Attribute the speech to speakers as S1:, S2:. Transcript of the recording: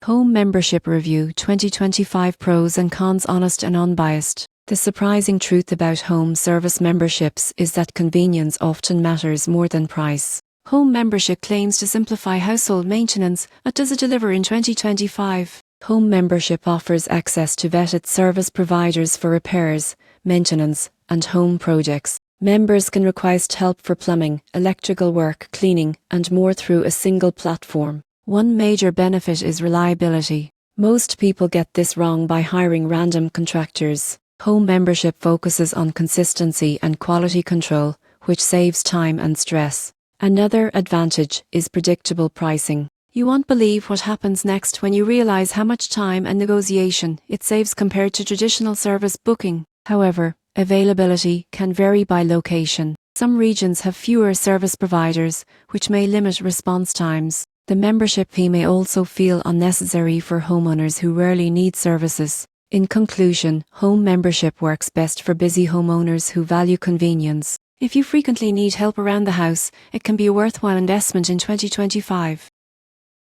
S1: Home Membership Review 2025 Pros and Cons, honest and unbiased. The surprising truth about home service memberships is that convenience often matters more than price. Home membership claims to simplify household maintenance, but does it deliver in 2025? Home membership offers access to vetted service providers for repairs, maintenance, and home projects. Members can request help for plumbing, electrical work, cleaning, and more through a single platform. One major benefit is reliability. Most people get this wrong by hiring random contractors. Home membership focuses on consistency and quality control, which saves time and stress. Another advantage is predictable pricing. You won't believe what happens next when you realize how much time and negotiation it saves compared to traditional service booking. However, availability can vary by location. Some regions have fewer service providers, which may limit response times. The membership fee may also feel unnecessary for homeowners who rarely need services. In conclusion, home membership works best for busy homeowners who value convenience. If you frequently need help around the house, it can be a worthwhile investment in 2025.